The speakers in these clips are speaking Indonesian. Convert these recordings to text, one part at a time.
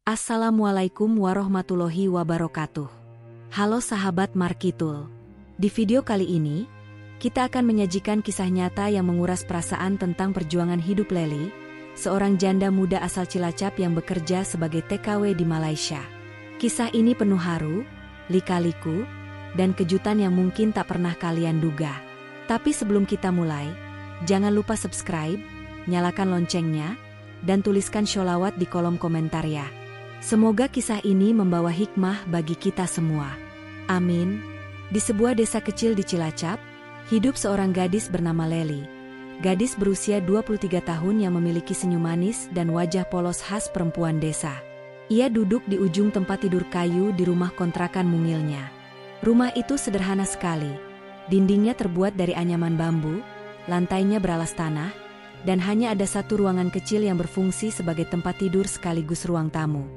Assalamualaikum warahmatullahi wabarakatuh. Halo sahabat Markitul. Di video kali ini, kita akan menyajikan kisah nyata yang menguras perasaan tentang perjuangan hidup Lely, seorang janda muda asal Cilacap yang bekerja sebagai TKW di Malaysia. Kisah ini penuh haru, lika-liku, dan kejutan yang mungkin tak pernah kalian duga. Tapi sebelum kita mulai, jangan lupa subscribe, nyalakan loncengnya, dan tuliskan sholawat di kolom komentar ya. Semoga kisah ini membawa hikmah bagi kita semua. Amin. Di sebuah desa kecil di Cilacap, hidup seorang gadis bernama Lely. Gadis berusia 23 tahun yang memiliki senyum manis dan wajah polos khas perempuan desa. Ia duduk di ujung tempat tidur kayu di rumah kontrakan mungilnya. Rumah itu sederhana sekali. Dindingnya terbuat dari anyaman bambu, lantainya beralas tanah, dan hanya ada satu ruangan kecil yang berfungsi sebagai tempat tidur sekaligus ruang tamu.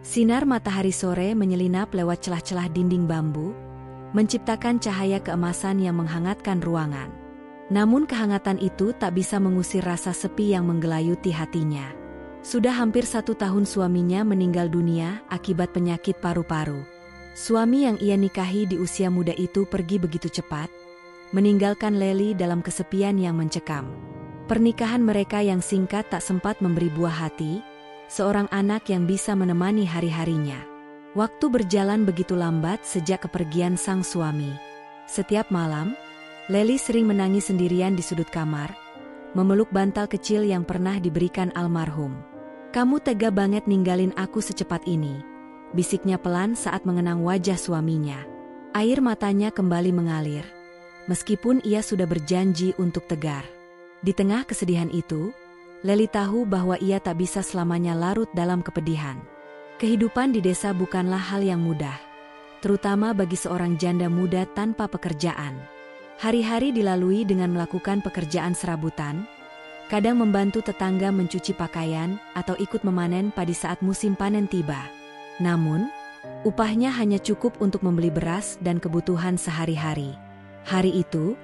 Sinar matahari sore menyelinap lewat celah-celah dinding bambu, menciptakan cahaya keemasan yang menghangatkan ruangan. Namun kehangatan itu tak bisa mengusir rasa sepi yang menggelayuti hatinya. Sudah hampir 1 tahun suaminya meninggal dunia akibat penyakit paru-paru. Suami yang ia nikahi di usia muda itu pergi begitu cepat, meninggalkan Lely dalam kesepian yang mencekam. Pernikahan mereka yang singkat tak sempat memberi buah hati, seorang anak yang bisa menemani hari-harinya. Waktu berjalan begitu lambat sejak kepergian sang suami. Setiap malam, Lely sering menangis sendirian di sudut kamar, memeluk bantal kecil yang pernah diberikan almarhum. "Kamu tega banget ninggalin aku secepat ini," bisiknya pelan saat mengenang wajah suaminya. Air matanya kembali mengalir, meskipun ia sudah berjanji untuk tegar. Di tengah kesedihan itu, Lely tahu bahwa ia tak bisa selamanya larut dalam kepedihan. Kehidupan di desa bukanlah hal yang mudah, terutama bagi seorang janda muda tanpa pekerjaan. Hari-hari dilalui dengan melakukan pekerjaan serabutan, kadang membantu tetangga mencuci pakaian atau ikut memanen padi saat musim panen tiba. Namun, upahnya hanya cukup untuk membeli beras dan kebutuhan sehari-hari. Hari itu,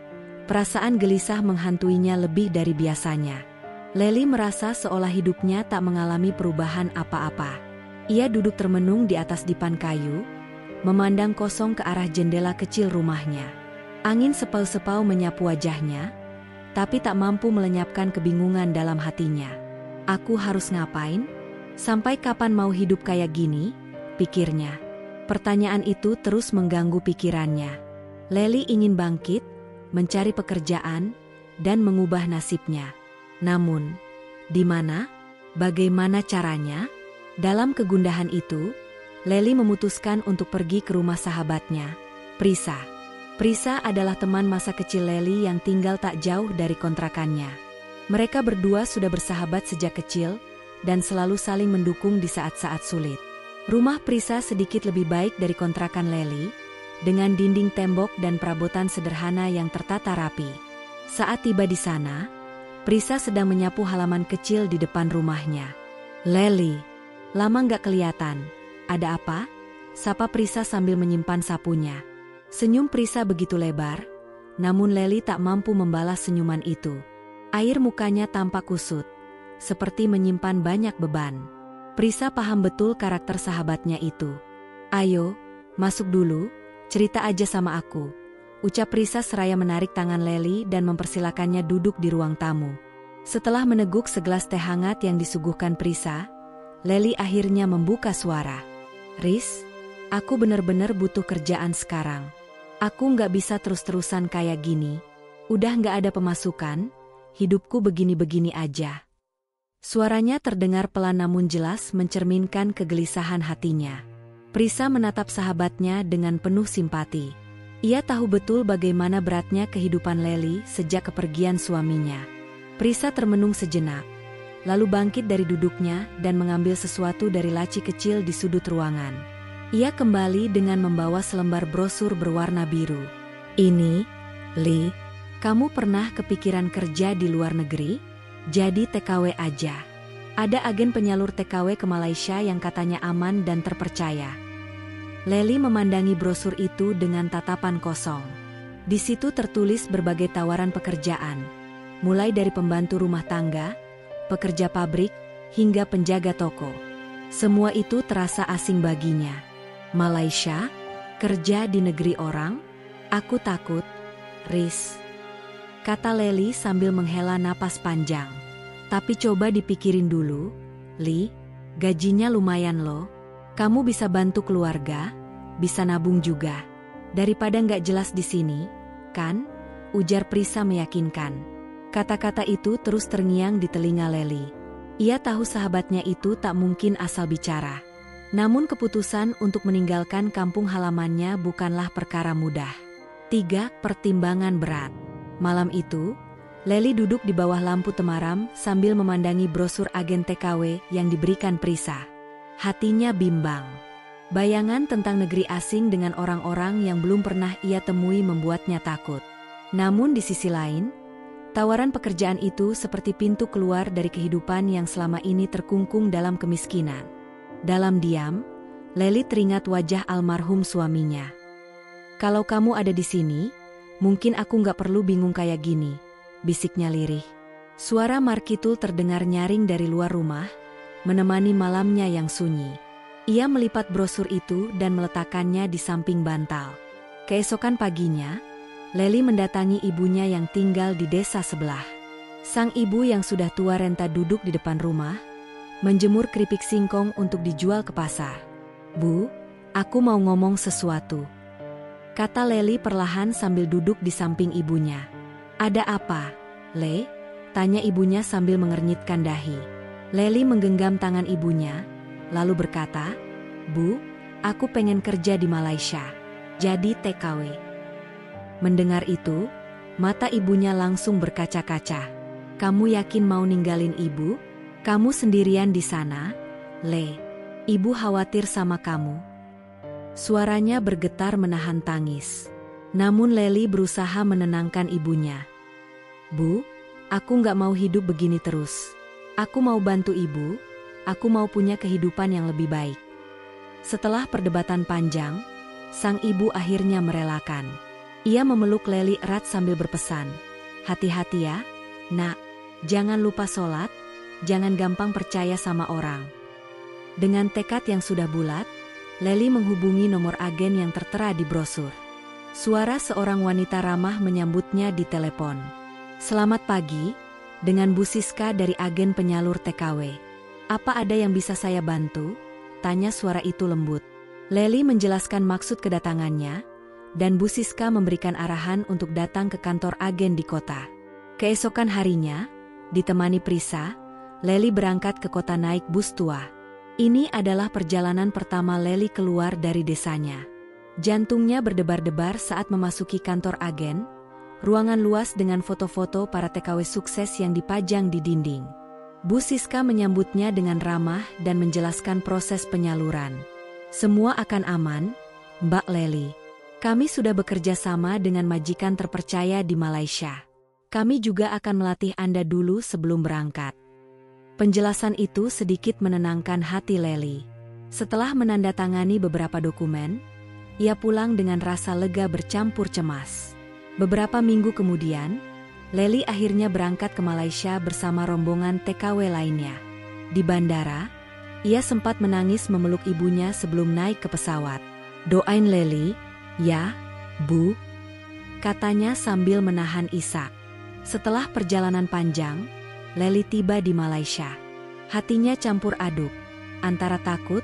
perasaan gelisah menghantuinya lebih dari biasanya. Lely merasa seolah hidupnya tak mengalami perubahan apa-apa. Ia duduk termenung di atas dipan kayu, memandang kosong ke arah jendela kecil rumahnya. Angin sepau-sepau menyapu wajahnya, tapi tak mampu melenyapkan kebingungan dalam hatinya. "Aku harus ngapain? Sampai kapan mau hidup kayak gini?" pikirnya. Pertanyaan itu terus mengganggu pikirannya. Lely ingin bangkit, mencari pekerjaan, dan mengubah nasibnya. Namun, di mana? Bagaimana caranya? Dalam kegundahan itu, Lely memutuskan untuk pergi ke rumah sahabatnya, Prisa. Prisa adalah teman masa kecil Lely yang tinggal tak jauh dari kontrakannya. Mereka berdua sudah bersahabat sejak kecil dan selalu saling mendukung di saat-saat sulit. Rumah Prisa sedikit lebih baik dari kontrakan Lely, dengan dinding tembok dan perabotan sederhana yang tertata rapi. Saat tiba di sana, Prisa sedang menyapu halaman kecil di depan rumahnya. "Lely, lama nggak kelihatan. Ada apa?" sapa Prisa sambil menyimpan sapunya. Senyum Prisa begitu lebar, namun Lely tak mampu membalas senyuman itu. Air mukanya tampak kusut, seperti menyimpan banyak beban. Prisa paham betul karakter sahabatnya itu. "Ayo, masuk dulu, cerita aja sama aku," ucap Prisa seraya menarik tangan Lely dan mempersilakannya duduk di ruang tamu. Setelah meneguk segelas teh hangat yang disuguhkan Prisa, Lely akhirnya membuka suara. "Riz, aku bener-bener butuh kerjaan sekarang. Aku nggak bisa terus-terusan kayak gini. Udah nggak ada pemasukan, hidupku begini-begini aja." Suaranya terdengar pelan namun jelas mencerminkan kegelisahan hatinya. Prisa menatap sahabatnya dengan penuh simpati. Ia tahu betul bagaimana beratnya kehidupan Lely sejak kepergian suaminya. Prisa termenung sejenak, lalu bangkit dari duduknya dan mengambil sesuatu dari laci kecil di sudut ruangan. Ia kembali dengan membawa selembar brosur berwarna biru. "Ini, Li, kamu pernah kepikiran kerja di luar negeri? Jadi TKW aja. Ada agen penyalur TKW ke Malaysia yang katanya aman dan terpercaya." Lely memandangi brosur itu dengan tatapan kosong. Di situ tertulis berbagai tawaran pekerjaan, mulai dari pembantu rumah tangga, pekerja pabrik, hingga penjaga toko. Semua itu terasa asing baginya. Malaysia? Kerja di negeri orang? Aku takut, Riz, kata Lely sambil menghela napas panjang. Tapi coba dipikirin dulu, Li, gajinya lumayan loh. Kamu bisa bantu keluarga, bisa nabung juga. Daripada nggak jelas di sini, kan? Ujar Prisa meyakinkan. Kata-kata itu terus terngiang di telinga Lely. Ia tahu sahabatnya itu tak mungkin asal bicara. Namun keputusan untuk meninggalkan kampung halamannya bukanlah perkara mudah. 3. Pertimbangan berat. Malam itu, Lely duduk di bawah lampu temaram sambil memandangi brosur agen TKW yang diberikan Prisa. Hatinya bimbang. Bayangan tentang negeri asing dengan orang-orang yang belum pernah ia temui membuatnya takut. Namun di sisi lain, tawaran pekerjaan itu seperti pintu keluar dari kehidupan yang selama ini terkungkung dalam kemiskinan. Dalam diam, Lely teringat wajah almarhum suaminya. Kalau kamu ada di sini, mungkin aku nggak perlu bingung kayak gini, bisiknya lirih. Suara Markitul terdengar nyaring dari luar rumah, menemani malamnya yang sunyi. Ia melipat brosur itu dan meletakkannya di samping bantal. Keesokan paginya, Lely mendatangi ibunya yang tinggal di desa sebelah. Sang ibu yang sudah tua renta duduk di depan rumah, menjemur keripik singkong untuk dijual ke pasar. Bu, aku mau ngomong sesuatu, kata Lely perlahan sambil duduk di samping ibunya. Ada apa, Le? Tanya ibunya sambil mengernyitkan dahi. Lely menggenggam tangan ibunya, lalu berkata, Bu, aku pengen kerja di Malaysia. Jadi TKW. Mendengar itu, mata ibunya langsung berkaca-kaca. Kamu yakin mau ninggalin ibu? Kamu sendirian di sana, Le? Ibu khawatir sama kamu. Suaranya bergetar menahan tangis. Namun Lely berusaha menenangkan ibunya. Bu, aku nggak mau hidup begini terus. Aku mau bantu ibu, aku mau punya kehidupan yang lebih baik. Setelah perdebatan panjang, sang ibu akhirnya merelakan. Ia memeluk Lely erat sambil berpesan, hati-hati ya, nak, jangan lupa sholat, jangan gampang percaya sama orang. Dengan tekad yang sudah bulat, Lely menghubungi nomor agen yang tertera di brosur. Suara seorang wanita ramah menyambutnya di telepon. Selamat pagi, dengan Bu Siska dari agen penyalur TKW. Apa ada yang bisa saya bantu? Tanya suara itu lembut. Lely menjelaskan maksud kedatangannya, dan Bu Siska memberikan arahan untuk datang ke kantor agen di kota. Keesokan harinya, ditemani Prisa, Lely berangkat ke kota naik bus tua. Ini adalah perjalanan pertama Lely keluar dari desanya. Jantungnya berdebar-debar saat memasuki kantor agen, ruangan luas dengan foto-foto para TKW sukses yang dipajang di dinding. Bu Siska menyambutnya dengan ramah dan menjelaskan proses penyaluran. Semua akan aman, Mbak Lely. Kami sudah bekerja sama dengan majikan terpercaya di Malaysia. Kami juga akan melatih Anda dulu sebelum berangkat. Penjelasan itu sedikit menenangkan hati Lely. Setelah menandatangani beberapa dokumen, ia pulang dengan rasa lega bercampur cemas. Beberapa minggu kemudian, Lely akhirnya berangkat ke Malaysia bersama rombongan TKW lainnya. Di bandara, ia sempat menangis memeluk ibunya sebelum naik ke pesawat. Doain Lely, ya, Bu, katanya sambil menahan isak. Setelah perjalanan panjang, Lely tiba di Malaysia. Hatinya campur aduk, antara takut,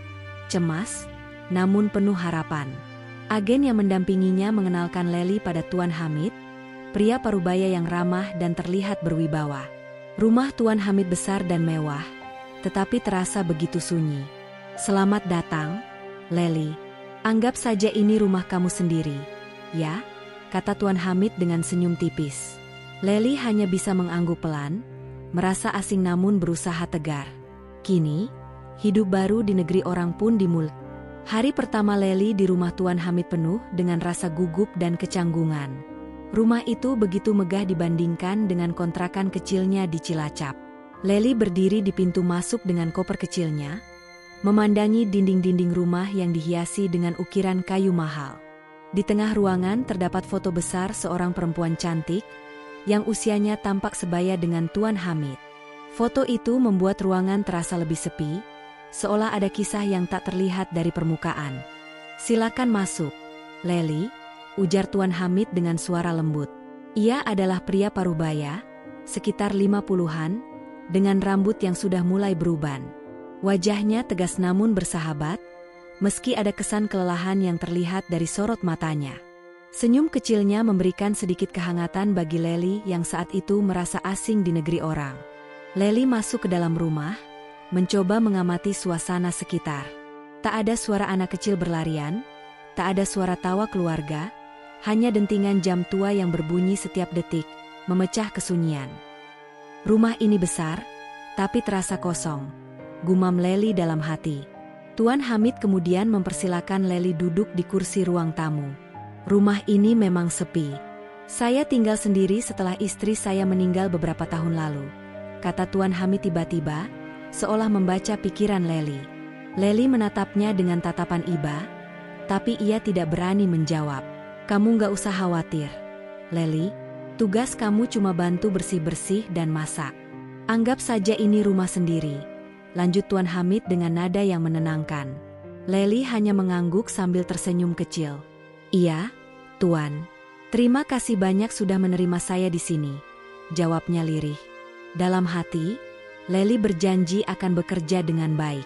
cemas, namun penuh harapan. Agen yang mendampinginya mengenalkan Lely pada Tuan Hamid, pria parubaya yang ramah dan terlihat berwibawa. Rumah Tuan Hamid besar dan mewah, tetapi terasa begitu sunyi. Selamat datang, Lely. Anggap saja ini rumah kamu sendiri, ya, kata Tuan Hamid dengan senyum tipis. Lely hanya bisa mengangguk pelan, merasa asing namun berusaha tegar. Kini, hidup baru di negeri orang pun dimulai. Hari pertama Lely di rumah Tuan Hamid penuh dengan rasa gugup dan kecanggungan. Rumah itu begitu megah dibandingkan dengan kontrakan kecilnya di Cilacap. Lely berdiri di pintu masuk dengan koper kecilnya, memandangi dinding-dinding rumah yang dihiasi dengan ukiran kayu mahal. Di tengah ruangan terdapat foto besar seorang perempuan cantik, yang usianya tampak sebaya dengan Tuan Hamid. Foto itu membuat ruangan terasa lebih sepi, seolah ada kisah yang tak terlihat dari permukaan. "Silakan masuk, Lely," ujar Tuan Hamid dengan suara lembut. Ia adalah pria parubaya, sekitar 50-an, dengan rambut yang sudah mulai beruban. Wajahnya tegas namun bersahabat, meski ada kesan kelelahan yang terlihat dari sorot matanya. Senyum kecilnya memberikan sedikit kehangatan bagi Lely yang saat itu merasa asing di negeri orang. Lely masuk ke dalam rumah, mencoba mengamati suasana sekitar. Tak ada suara anak kecil berlarian, tak ada suara tawa keluarga, hanya dentingan jam tua yang berbunyi setiap detik, memecah kesunyian. "Rumah ini besar, tapi terasa kosong," gumam Lely dalam hati. Tuan Hamid kemudian mempersilakan Lely duduk di kursi ruang tamu. "Rumah ini memang sepi. Saya tinggal sendiri setelah istri saya meninggal beberapa tahun lalu," kata Tuan Hamid tiba-tiba, seolah membaca pikiran Lely. Lely menatapnya dengan tatapan iba, tapi ia tidak berani menjawab. "Kamu gak usah khawatir, Lely. Tugas kamu cuma bantu bersih-bersih dan masak. Anggap saja ini rumah sendiri," lanjut Tuan Hamid dengan nada yang menenangkan. Lely hanya mengangguk sambil tersenyum kecil. "Iya, Tuan. Terima kasih banyak sudah menerima saya di sini," jawabnya lirih. Dalam hati, Lely berjanji akan bekerja dengan baik.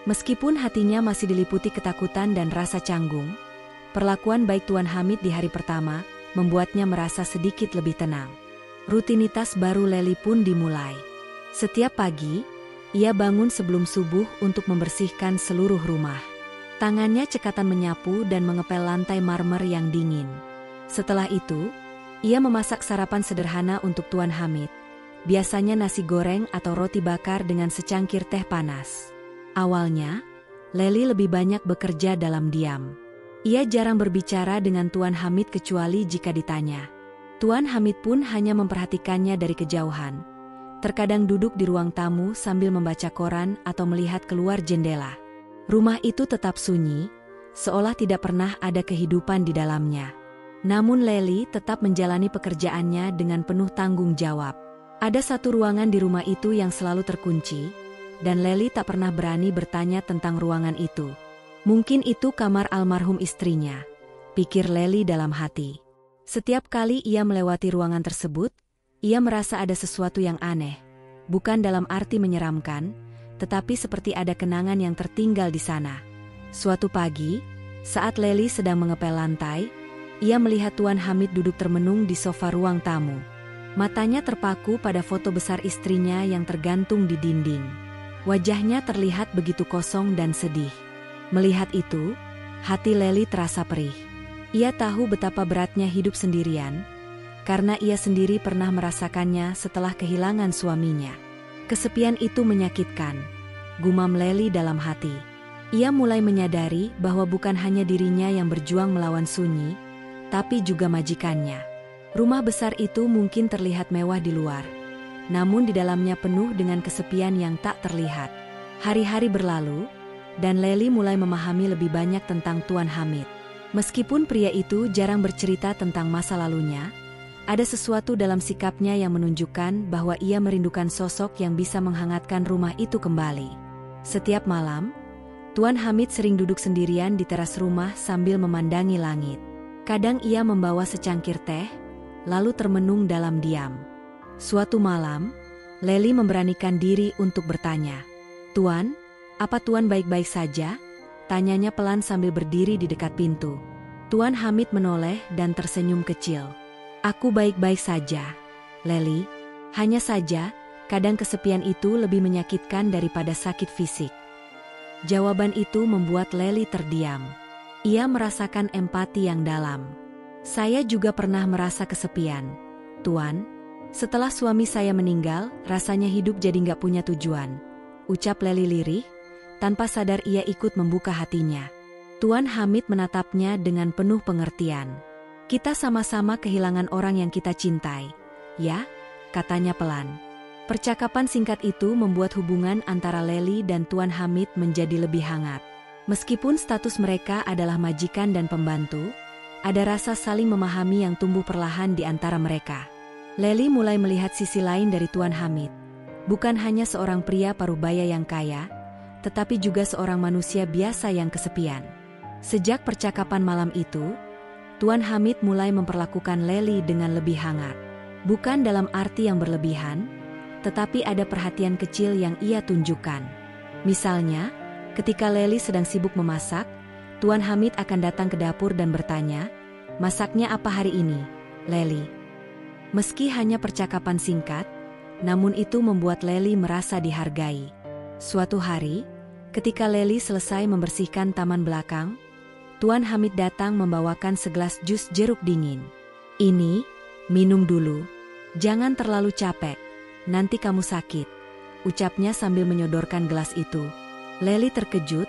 Meskipun hatinya masih diliputi ketakutan dan rasa canggung, perlakuan baik Tuan Hamid di hari pertama membuatnya merasa sedikit lebih tenang. Rutinitas baru Lely pun dimulai. Setiap pagi, ia bangun sebelum subuh untuk membersihkan seluruh rumah. Tangannya cekatan menyapu dan mengepel lantai marmer yang dingin. Setelah itu, ia memasak sarapan sederhana untuk Tuan Hamid. Biasanya nasi goreng atau roti bakar dengan secangkir teh panas. Awalnya, Lely lebih banyak bekerja dalam diam. Ia jarang berbicara dengan Tuan Hamid kecuali jika ditanya. Tuan Hamid pun hanya memperhatikannya dari kejauhan. Terkadang duduk di ruang tamu sambil membaca koran atau melihat keluar jendela. Rumah itu tetap sunyi, seolah tidak pernah ada kehidupan di dalamnya. Namun Lely tetap menjalani pekerjaannya dengan penuh tanggung jawab. Ada satu ruangan di rumah itu yang selalu terkunci, dan Lely tak pernah berani bertanya tentang ruangan itu. Mungkin itu kamar almarhum istrinya, pikir Lely dalam hati. Setiap kali ia melewati ruangan tersebut, ia merasa ada sesuatu yang aneh. Bukan dalam arti menyeramkan, tetapi seperti ada kenangan yang tertinggal di sana. Suatu pagi, saat Lely sedang mengepel lantai, ia melihat Tuan Hamid duduk termenung di sofa ruang tamu. Matanya terpaku pada foto besar istrinya yang tergantung di dinding. Wajahnya terlihat begitu kosong dan sedih. Melihat itu, hati Lely terasa perih. Ia tahu betapa beratnya hidup sendirian, karena ia sendiri pernah merasakannya setelah kehilangan suaminya. Kesepian itu menyakitkan, gumam Lely dalam hati. Ia mulai menyadari bahwa bukan hanya dirinya yang berjuang melawan sunyi, tapi juga majikannya. Rumah besar itu mungkin terlihat mewah di luar, namun di dalamnya penuh dengan kesepian yang tak terlihat. Hari-hari berlalu, dan Lely mulai memahami lebih banyak tentang Tuan Hamid. Meskipun pria itu jarang bercerita tentang masa lalunya, ada sesuatu dalam sikapnya yang menunjukkan bahwa ia merindukan sosok yang bisa menghangatkan rumah itu kembali. Setiap malam, Tuan Hamid sering duduk sendirian di teras rumah sambil memandangi langit. Kadang ia membawa secangkir teh, lalu termenung dalam diam. Suatu malam, Lely memberanikan diri untuk bertanya. "Tuan, apa Tuan baik-baik saja?" tanyanya pelan sambil berdiri di dekat pintu. Tuan Hamid menoleh dan tersenyum kecil. "Aku baik-baik saja, Lely. Hanya saja, kadang kesepian itu lebih menyakitkan daripada sakit fisik." Jawaban itu membuat Lely terdiam. Ia merasakan empati yang dalam. "Saya juga pernah merasa kesepian, Tuan. Setelah suami saya meninggal, rasanya hidup jadi nggak punya tujuan," ucap Lely lirih, tanpa sadar ia ikut membuka hatinya. Tuan Hamid menatapnya dengan penuh pengertian. "Kita sama-sama kehilangan orang yang kita cintai, ya?" katanya pelan. Percakapan singkat itu membuat hubungan antara Lely dan Tuan Hamid menjadi lebih hangat. Meskipun status mereka adalah majikan dan pembantu, ada rasa saling memahami yang tumbuh perlahan di antara mereka. Lely mulai melihat sisi lain dari Tuan Hamid. Bukan hanya seorang pria parubaya yang kaya, tetapi juga seorang manusia biasa yang kesepian. Sejak percakapan malam itu, Tuan Hamid mulai memperlakukan Lely dengan lebih hangat. Bukan dalam arti yang berlebihan, tetapi ada perhatian kecil yang ia tunjukkan. Misalnya, ketika Lely sedang sibuk memasak, Tuan Hamid akan datang ke dapur dan bertanya, "Masaknya apa hari ini, Lely?" Meski hanya percakapan singkat, namun itu membuat Lely merasa dihargai. Suatu hari, ketika Lely selesai membersihkan taman belakang, Tuan Hamid datang membawakan segelas jus jeruk dingin. "Ini, minum dulu. Jangan terlalu capek, nanti kamu sakit," ucapnya sambil menyodorkan gelas itu. Lely terkejut,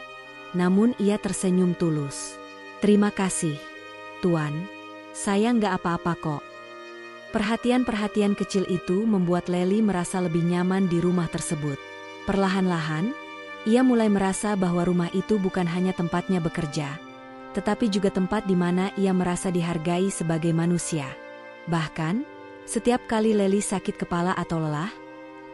namun ia tersenyum tulus. "Terima kasih, Tuan. Saya nggak apa-apa kok." Perhatian-perhatian kecil itu membuat Lely merasa lebih nyaman di rumah tersebut. Perlahan-lahan, ia mulai merasa bahwa rumah itu bukan hanya tempatnya bekerja, tetapi juga tempat di mana ia merasa dihargai sebagai manusia. Bahkan, setiap kali Lely sakit kepala atau lelah,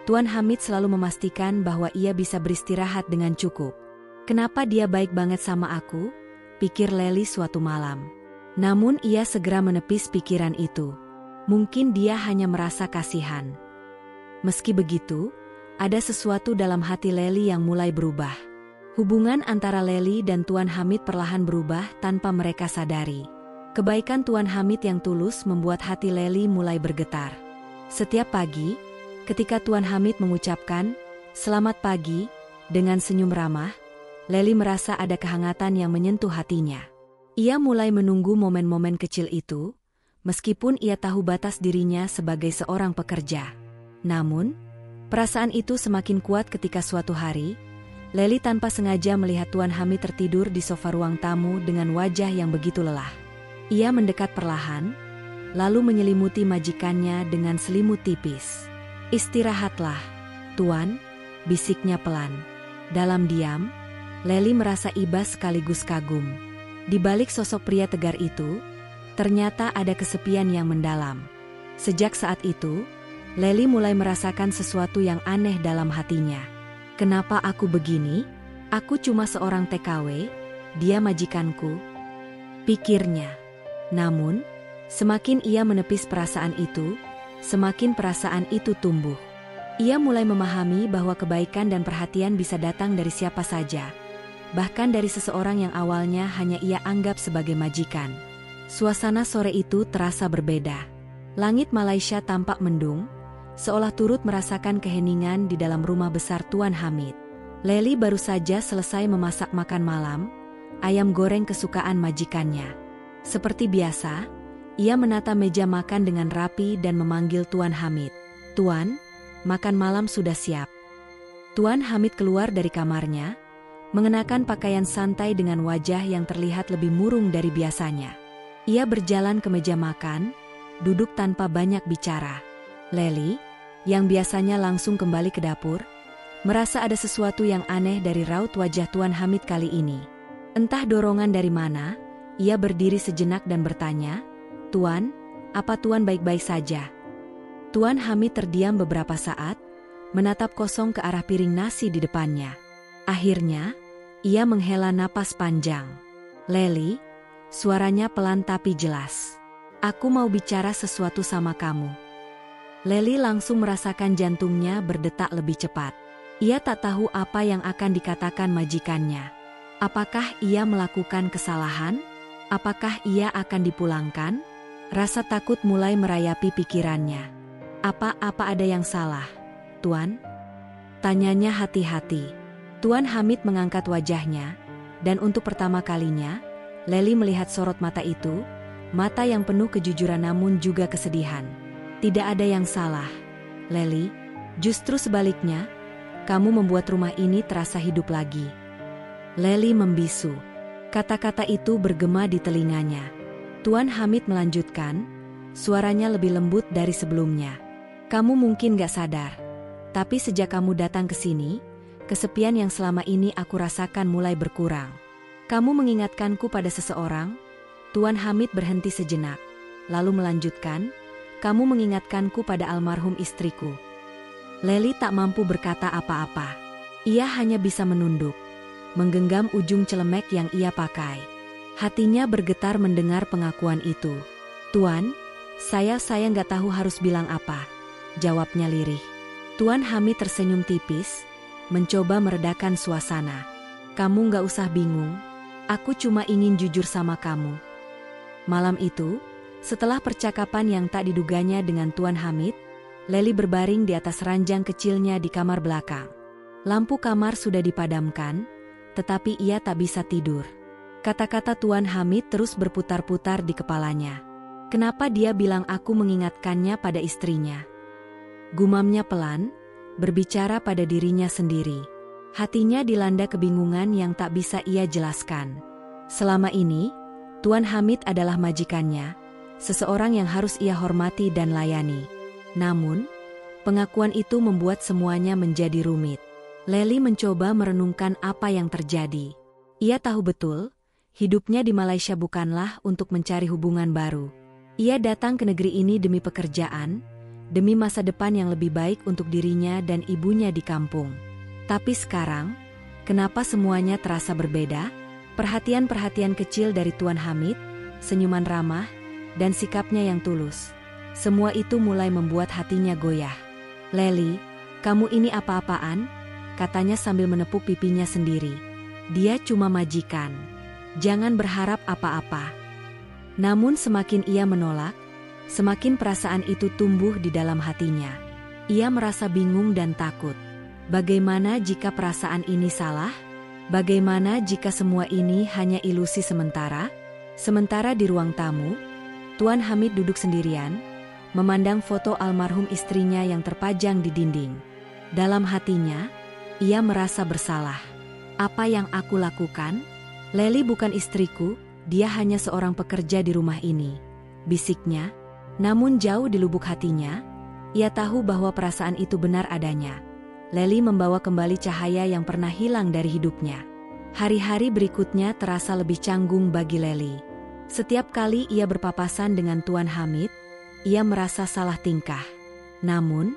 Tuan Hamid selalu memastikan bahwa ia bisa beristirahat dengan cukup. "Kenapa dia baik banget sama aku?" pikir Lely suatu malam. Namun ia segera menepis pikiran itu. Mungkin dia hanya merasa kasihan. Meski begitu, ada sesuatu dalam hati Lely yang mulai berubah. Hubungan antara Lely dan Tuan Hamid perlahan berubah tanpa mereka sadari. Kebaikan Tuan Hamid yang tulus membuat hati Lely mulai bergetar. Setiap pagi, ketika Tuan Hamid mengucapkan, "Selamat pagi," dengan senyum ramah, Lely merasa ada kehangatan yang menyentuh hatinya. Ia mulai menunggu momen-momen kecil itu, meskipun ia tahu batas dirinya sebagai seorang pekerja. Namun, perasaan itu semakin kuat ketika suatu hari, Lely tanpa sengaja melihat Tuan Hamid tertidur di sofa ruang tamu dengan wajah yang begitu lelah. Ia mendekat perlahan, lalu menyelimuti majikannya dengan selimut tipis. "Istirahatlah, Tuan," bisiknya pelan. Dalam diam, Lely merasa iba sekaligus kagum. Di balik sosok pria tegar itu, ternyata ada kesepian yang mendalam. Sejak saat itu, Lely mulai merasakan sesuatu yang aneh dalam hatinya. "Kenapa aku begini? Aku cuma seorang TKW, dia majikanku," pikirnya. Namun, semakin ia menepis perasaan itu, semakin perasaan itu tumbuh. Ia mulai memahami bahwa kebaikan dan perhatian bisa datang dari siapa saja, bahkan dari seseorang yang awalnya hanya ia anggap sebagai majikan. Suasana sore itu terasa berbeda. Langit Malaysia tampak mendung, seolah turut merasakan keheningan di dalam rumah besar Tuan Hamid. Lely baru saja selesai memasak makan malam, ayam goreng kesukaan majikannya. Seperti biasa, ia menata meja makan dengan rapi dan memanggil Tuan Hamid. "Tuan, makan malam sudah siap." Tuan Hamid keluar dari kamarnya, mengenakan pakaian santai dengan wajah yang terlihat lebih murung dari biasanya. Ia berjalan ke meja makan, duduk tanpa banyak bicara. Lely, yang biasanya langsung kembali ke dapur, merasa ada sesuatu yang aneh dari raut wajah Tuan Hamid kali ini. Entah dorongan dari mana, ia berdiri sejenak dan bertanya, "Tuan, apa Tuan baik-baik saja?" Tuan Hamid terdiam beberapa saat, menatap kosong ke arah piring nasi di depannya. Akhirnya, ia menghela napas panjang. "Lely," suaranya pelan tapi jelas, "aku mau bicara sesuatu sama kamu." Lely langsung merasakan jantungnya berdetak lebih cepat. Ia tak tahu apa yang akan dikatakan majikannya. Apakah ia melakukan kesalahan? Apakah ia akan dipulangkan? Rasa takut mulai merayapi pikirannya. Apa ada yang salah, Tuan?" tanyanya hati-hati. Tuan Hamid mengangkat wajahnya, dan untuk pertama kalinya, Lely melihat sorot mata itu, mata yang penuh kejujuran namun juga kesedihan. "Tidak ada yang salah, Lely. Justru sebaliknya, kamu membuat rumah ini terasa hidup lagi." Lely membisu. Kata-kata itu bergema di telinganya. Tuan Hamid melanjutkan, suaranya lebih lembut dari sebelumnya. "Kamu mungkin gak sadar, tapi sejak kamu datang ke sini, kesepian yang selama ini aku rasakan mulai berkurang. Kamu mengingatkanku pada seseorang." Tuan Hamid berhenti sejenak, lalu melanjutkan, "Kamu mengingatkanku pada almarhum istriku." Lely tak mampu berkata apa-apa. Ia hanya bisa menunduk, menggenggam ujung celemek yang ia pakai. Hatinya bergetar mendengar pengakuan itu. "Tuan, saya nggak tahu harus bilang apa," jawabnya lirih. Tuan Hamid tersenyum tipis, mencoba meredakan suasana. "Kamu nggak usah bingung, aku cuma ingin jujur sama kamu." Malam itu, setelah percakapan yang tak diduganya dengan Tuan Hamid, Lely berbaring di atas ranjang kecilnya di kamar belakang. Lampu kamar sudah dipadamkan, tetapi ia tak bisa tidur. Kata-kata Tuan Hamid terus berputar-putar di kepalanya. Kenapa dia bilang aku mengingatkannya pada istrinya? Gumamnya pelan, berbicara pada dirinya sendiri. Hatinya dilanda kebingungan yang tak bisa ia jelaskan. Selama ini, Tuan Hamid adalah majikannya, seseorang yang harus ia hormati dan layani. Namun, pengakuan itu membuat semuanya menjadi rumit. Lely mencoba merenungkan apa yang terjadi. Ia tahu betul, hidupnya di Malaysia bukanlah untuk mencari hubungan baru. Ia datang ke negeri ini demi pekerjaan, demi masa depan yang lebih baik untuk dirinya dan ibunya di kampung. Tapi sekarang, kenapa semuanya terasa berbeda? Perhatian-perhatian kecil dari Tuan Hamid, senyuman ramah, dan sikapnya yang tulus. Semua itu mulai membuat hatinya goyah. "Lely, kamu ini apa-apaan?" katanya sambil menepuk pipinya sendiri. "Dia cuma majikan. Jangan berharap apa-apa." Namun semakin ia menolak, semakin perasaan itu tumbuh di dalam hatinya. Ia merasa bingung dan takut. Bagaimana jika perasaan ini salah? Bagaimana jika semua ini hanya ilusi sementara? Sementara di ruang tamu, Tuan Hamid duduk sendirian, memandang foto almarhum istrinya yang terpajang di dinding. Dalam hatinya, ia merasa bersalah. "Apa yang aku lakukan? Lely bukan istriku, dia hanya seorang pekerja di rumah ini," bisiknya. Namun jauh di lubuk hatinya, ia tahu bahwa perasaan itu benar adanya. Lely membawa kembali cahaya yang pernah hilang dari hidupnya. Hari-hari berikutnya terasa lebih canggung bagi Lely. Setiap kali ia berpapasan dengan Tuan Hamid, ia merasa salah tingkah. Namun,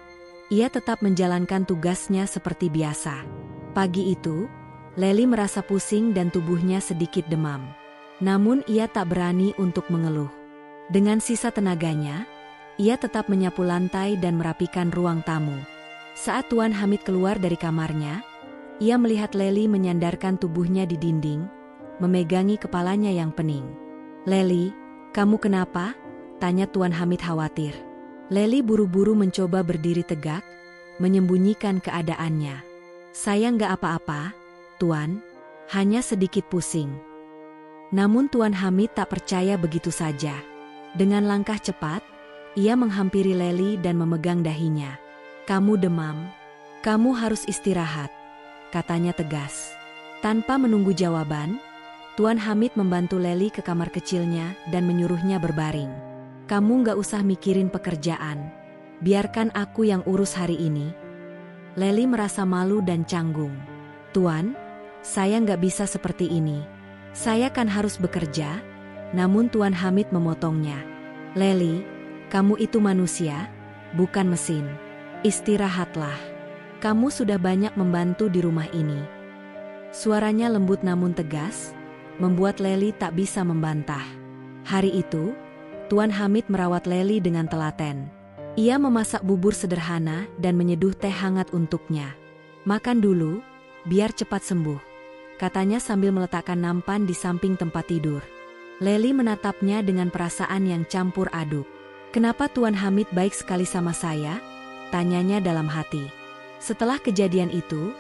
ia tetap menjalankan tugasnya seperti biasa. Pagi itu, Lely merasa pusing dan tubuhnya sedikit demam. Namun ia tak berani untuk mengeluh. Dengan sisa tenaganya, ia tetap menyapu lantai dan merapikan ruang tamu. Saat Tuan Hamid keluar dari kamarnya, ia melihat Lely menyandarkan tubuhnya di dinding, memegangi kepalanya yang pening. "Lely, kamu kenapa?" tanya Tuan Hamid khawatir. Lely buru-buru mencoba berdiri tegak, menyembunyikan keadaannya. "Saya nggak apa-apa, Tuan, hanya sedikit pusing." Namun Tuan Hamid tak percaya begitu saja. Dengan langkah cepat, ia menghampiri Lely dan memegang dahinya. "Kamu demam. Kamu harus istirahat," katanya tegas. Tanpa menunggu jawaban, Tuan Hamid membantu Lely ke kamar kecilnya dan menyuruhnya berbaring. "Kamu nggak usah mikirin pekerjaan. Biarkan aku yang urus hari ini." Lely merasa malu dan canggung. "Tuan, saya nggak bisa seperti ini. Saya kan harus bekerja." Namun Tuan Hamid memotongnya. "Lely, kamu itu manusia, bukan mesin. Istirahatlah. Kamu sudah banyak membantu di rumah ini." Suaranya lembut namun tegas, membuat Lely tak bisa membantah. Hari itu, Tuan Hamid merawat Lely dengan telaten. Ia memasak bubur sederhana dan menyeduh teh hangat untuknya. "Makan dulu, biar cepat sembuh," katanya sambil meletakkan nampan di samping tempat tidur. Lely menatapnya dengan perasaan yang campur aduk. "Kenapa Tuan Hamid baik sekali sama saya?" tanyanya dalam hati. Setelah kejadian itu,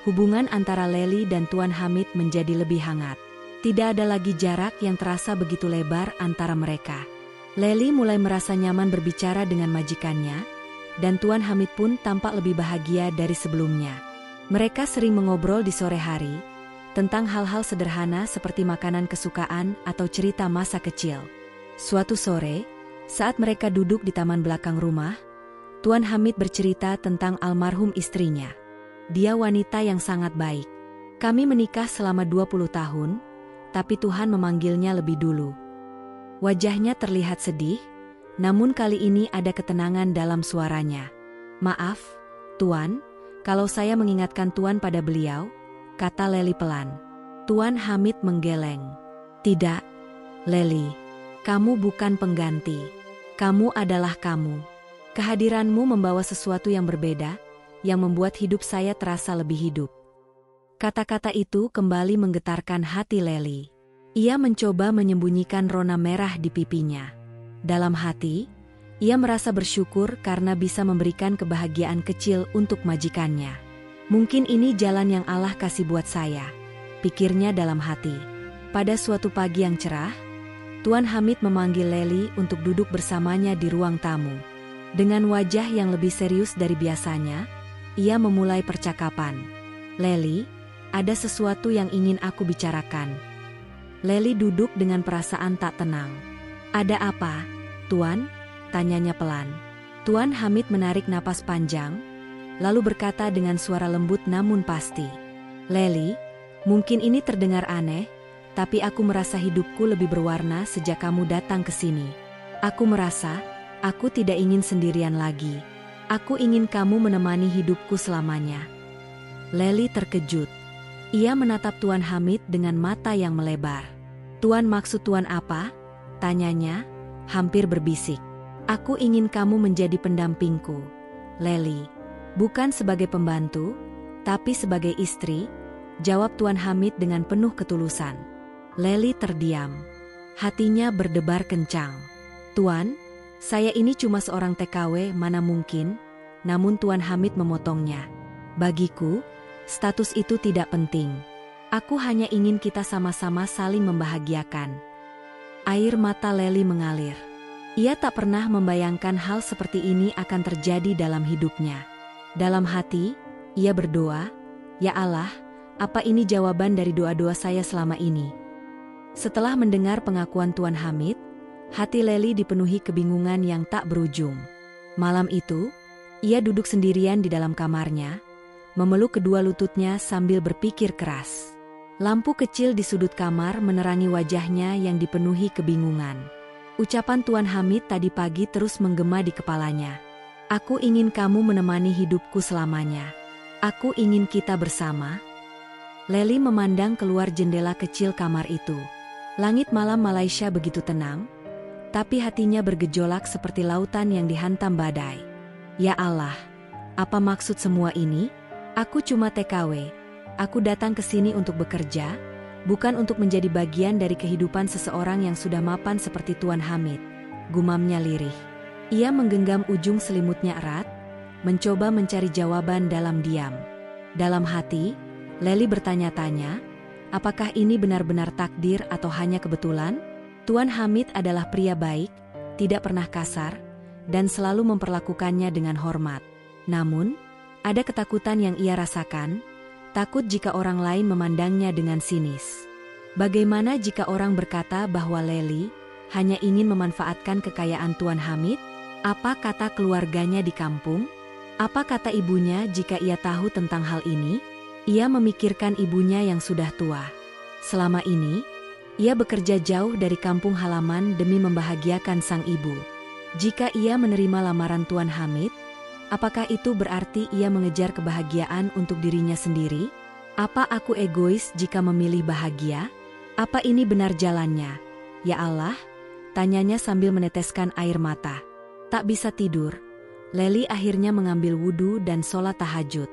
hubungan antara Lely dan Tuan Hamid menjadi lebih hangat. Tidak ada lagi jarak yang terasa begitu lebar antara mereka. Lely mulai merasa nyaman berbicara dengan majikannya, dan Tuan Hamid pun tampak lebih bahagia dari sebelumnya. Mereka sering mengobrol di sore hari, tentang hal-hal sederhana seperti makanan kesukaan atau cerita masa kecil. Suatu sore, saat mereka duduk di taman belakang rumah, Tuan Hamid bercerita tentang almarhum istrinya. "Dia wanita yang sangat baik. Kami menikah selama 20 tahun, tapi Tuhan memanggilnya lebih dulu." Wajahnya terlihat sedih, namun kali ini ada ketenangan dalam suaranya. "Maaf, Tuan, Kalau saya mengingatkan Tuan pada beliau, kata Lely pelan. Tuan Hamid menggeleng. Tidak, Lely. Kamu bukan pengganti. Kamu adalah kamu. Kehadiranmu membawa sesuatu yang berbeda, yang membuat hidup saya terasa lebih hidup. Kata-kata itu kembali menggetarkan hati Lely. Ia mencoba menyembunyikan rona merah di pipinya. Dalam hati, ia merasa bersyukur karena bisa memberikan kebahagiaan kecil untuk majikannya. Mungkin ini jalan yang Allah kasih buat saya, pikirnya dalam hati. Pada suatu pagi yang cerah, Tuan Hamid memanggil Lely untuk duduk bersamanya di ruang tamu. Dengan wajah yang lebih serius dari biasanya, ia memulai percakapan. Lely, ada sesuatu yang ingin aku bicarakan. Lely duduk dengan perasaan tak tenang. Ada apa, Tuan? Tanyanya pelan. Tuan Hamid menarik napas panjang, lalu berkata dengan suara lembut namun pasti. Lely, mungkin ini terdengar aneh, tapi aku merasa hidupku lebih berwarna sejak kamu datang ke sini. Aku merasa, aku tidak ingin sendirian lagi. Aku ingin kamu menemani hidupku selamanya. Lely terkejut. Ia menatap Tuan Hamid dengan mata yang melebar. Tuan, maksud Tuan apa? Tanyanya, hampir berbisik. Aku ingin kamu menjadi pendampingku, Lely. Bukan sebagai pembantu, tapi sebagai istri, jawab Tuan Hamid dengan penuh ketulusan. Lely terdiam. Hatinya berdebar kencang. Tuan, saya ini cuma seorang TKW, mana mungkin? Namun Tuan Hamid memotongnya. Bagiku, status itu tidak penting. Aku hanya ingin kita sama-sama saling membahagiakan. Air mata Lely mengalir. Ia tak pernah membayangkan hal seperti ini akan terjadi dalam hidupnya. Dalam hati, ia berdoa, "Ya Allah, apa ini jawaban dari doa-doa saya selama ini?" Setelah mendengar pengakuan Tuan Hamid, hati Lely dipenuhi kebingungan yang tak berujung. Malam itu, ia duduk sendirian di dalam kamarnya, memeluk kedua lututnya sambil berpikir keras. Lampu kecil di sudut kamar menerangi wajahnya yang dipenuhi kebingungan. Ucapan Tuan Hamid tadi pagi terus menggema di kepalanya. Aku ingin kamu menemani hidupku selamanya. Aku ingin kita bersama. Lely memandang keluar jendela kecil kamar itu. Langit malam Malaysia begitu tenang, tapi hatinya bergejolak seperti lautan yang dihantam badai. Ya Allah, apa maksud semua ini? Aku cuma TKW. Aku datang ke sini untuk bekerja, bukan untuk menjadi bagian dari kehidupan seseorang yang sudah mapan seperti Tuan Hamid. Gumamnya lirih. Ia menggenggam ujung selimutnya erat, mencoba mencari jawaban dalam diam. Dalam hati, Lely bertanya-tanya, apakah ini benar-benar takdir atau hanya kebetulan? Tuan Hamid adalah pria baik, tidak pernah kasar, dan selalu memperlakukannya dengan hormat. Namun, ada ketakutan yang ia rasakan, takut jika orang lain memandangnya dengan sinis. Bagaimana jika orang berkata bahwa Lely hanya ingin memanfaatkan kekayaan Tuan Hamid? Apa kata keluarganya di kampung? Apa kata ibunya jika ia tahu tentang hal ini? Ia memikirkan ibunya yang sudah tua. Selama ini, ia bekerja jauh dari kampung halaman demi membahagiakan sang ibu. Jika ia menerima lamaran Tuan Hamid, apakah itu berarti ia mengejar kebahagiaan untuk dirinya sendiri? Apa aku egois jika memilih bahagia? Apa ini benar jalannya? Ya Allah, tanyanya sambil meneteskan air mata. Tak bisa tidur, Lely akhirnya mengambil wudhu dan sholat tahajud.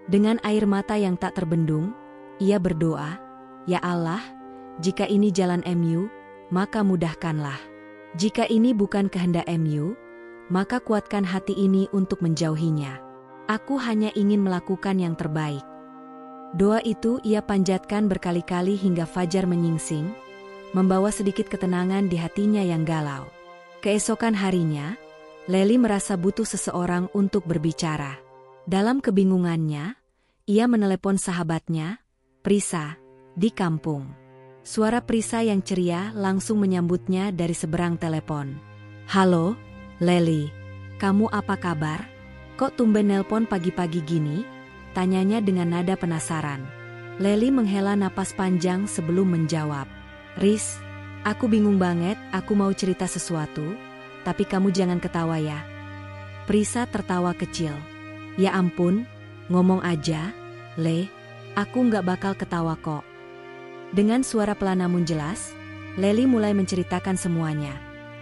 Dengan air mata yang tak terbendung, ia berdoa, "Ya Allah, jika ini jalan MU, maka mudahkanlah. Jika ini bukan kehendak MU, maka kuatkan hati ini untuk menjauhinya. Aku hanya ingin melakukan yang terbaik." Doa itu ia panjatkan berkali-kali hingga fajar menyingsing, membawa sedikit ketenangan di hatinya yang galau. Keesokan harinya, Lely merasa butuh seseorang untuk berbicara. Dalam kebingungannya, ia menelepon sahabatnya, Prisa, di kampung. Suara Prisa yang ceria langsung menyambutnya dari seberang telepon. "Halo, Lely, kamu apa kabar? Kok tumben nelpon pagi-pagi gini?" tanyanya dengan nada penasaran. Lely menghela napas panjang sebelum menjawab. "Riz, aku bingung banget, aku mau cerita sesuatu, tapi kamu jangan ketawa ya." Prisa tertawa kecil. "Ya ampun, Ngomong aja, Le, aku nggak bakal ketawa kok. Dengan suara pelan namun jelas, Lely mulai menceritakan semuanya.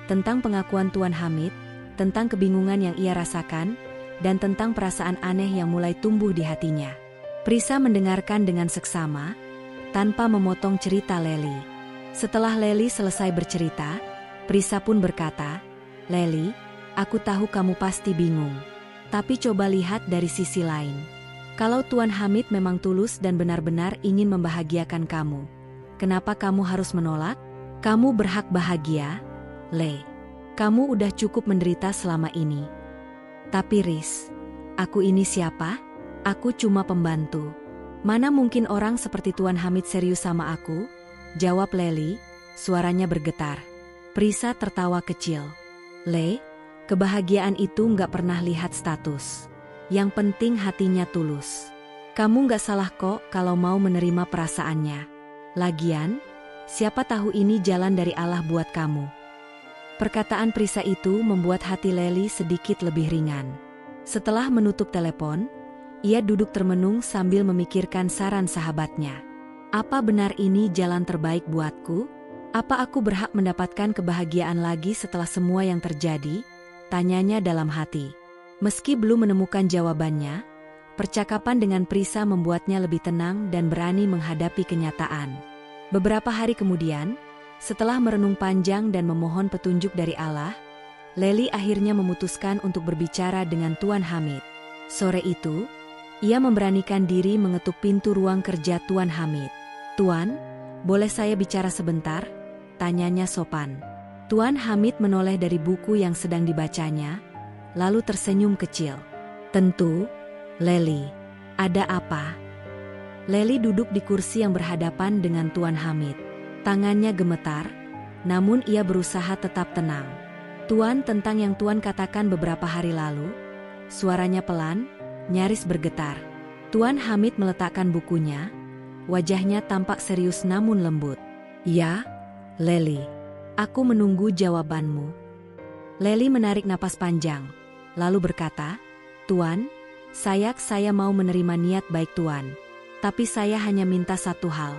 Tentang pengakuan Tuan Hamid, tentang kebingungan yang ia rasakan, dan tentang perasaan aneh yang mulai tumbuh di hatinya. Prisa mendengarkan dengan seksama, tanpa memotong cerita Lely. Setelah Lely selesai bercerita, Prisa pun berkata, "Lely, aku tahu kamu pasti bingung. Tapi coba lihat dari sisi lain. Kalau Tuan Hamid memang tulus dan benar-benar ingin membahagiakan kamu, kenapa kamu harus menolak? Kamu berhak bahagia, Le. Kamu udah cukup menderita selama ini. Tapi Riz, aku ini siapa? Aku cuma pembantu. Mana mungkin orang seperti Tuan Hamid serius sama aku?" Jawab Lely, suaranya bergetar. Prisa tertawa kecil. "Le, kebahagiaan itu nggak pernah lihat status. Yang penting hatinya tulus. Kamu nggak salah kok kalau mau menerima perasaannya. Lagian, siapa tahu ini jalan dari Allah buat kamu." Perkataan Prisa itu membuat hati Lely sedikit lebih ringan. Setelah menutup telepon, ia duduk termenung sambil memikirkan saran sahabatnya. Apa benar ini jalan terbaik buatku? Apa aku berhak mendapatkan kebahagiaan lagi setelah semua yang terjadi? Tanyanya dalam hati. Meski belum menemukan jawabannya, percakapan dengan Prisa membuatnya lebih tenang dan berani menghadapi kenyataan. Beberapa hari kemudian, setelah merenung panjang dan memohon petunjuk dari Allah, Lely akhirnya memutuskan untuk berbicara dengan Tuan Hamid. Sore itu, ia memberanikan diri mengetuk pintu ruang kerja Tuan Hamid. "Tuan, boleh saya bicara sebentar?" tanyanya sopan. Tuan Hamid menoleh dari buku yang sedang dibacanya, lalu tersenyum kecil. "Tentu, Lely. Ada apa?" Lely duduk di kursi yang berhadapan dengan Tuan Hamid. Tangannya gemetar, namun ia berusaha tetap tenang. "Tuan, tentang yang Tuan katakan beberapa hari lalu." Suaranya pelan, nyaris bergetar. Tuan Hamid meletakkan bukunya, wajahnya tampak serius namun lembut. "Ya, Lely. Aku menunggu jawabanmu." Lely menarik napas panjang, lalu berkata, "Tuan, saya mau menerima niat baik Tuan. Tapi saya hanya minta satu hal.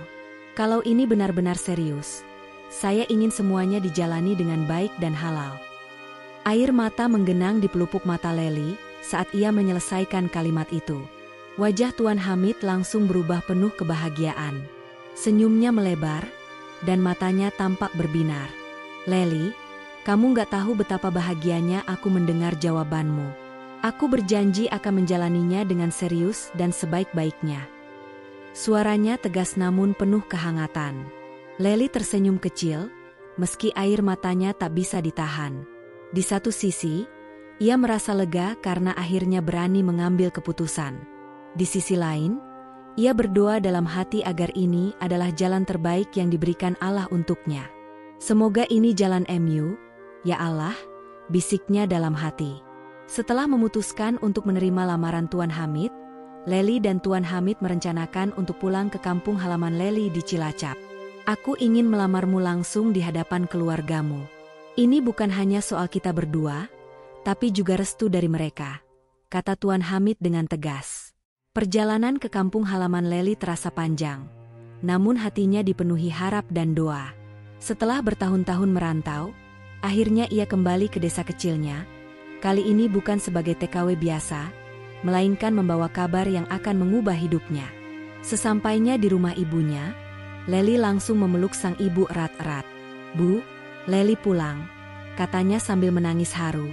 Kalau ini benar-benar serius, saya ingin semuanya dijalani dengan baik dan halal." Air mata menggenang di pelupuk mata Lely saat ia menyelesaikan kalimat itu. Wajah Tuan Hamid langsung berubah penuh kebahagiaan. Senyumnya melebar, dan matanya tampak berbinar. "Lely, kamu nggak tahu betapa bahagianya aku mendengar jawabanmu. Aku berjanji akan menjalaninya dengan serius dan sebaik-baiknya." Suaranya tegas namun penuh kehangatan. Lely tersenyum kecil, meski air matanya tak bisa ditahan. Di satu sisi, ia merasa lega karena akhirnya berani mengambil keputusan. Di sisi lain, ia berdoa dalam hati agar ini adalah jalan terbaik yang diberikan Allah untuknya. "Semoga ini jalan MU, ya Allah," bisiknya dalam hati. Setelah memutuskan untuk menerima lamaran Tuan Hamid, Lely dan Tuan Hamid merencanakan untuk pulang ke kampung halaman Lely di Cilacap. "Aku ingin melamarmu langsung di hadapan keluargamu. Ini bukan hanya soal kita berdua, tapi juga restu dari mereka," kata Tuan Hamid dengan tegas. Perjalanan ke kampung halaman Lely terasa panjang, namun hatinya dipenuhi harap dan doa. Setelah bertahun-tahun merantau, akhirnya ia kembali ke desa kecilnya. Kali ini bukan sebagai TKW biasa, melainkan membawa kabar yang akan mengubah hidupnya. Sesampainya di rumah ibunya, Lely langsung memeluk sang ibu erat-erat. "Bu, Lely pulang," katanya sambil menangis haru.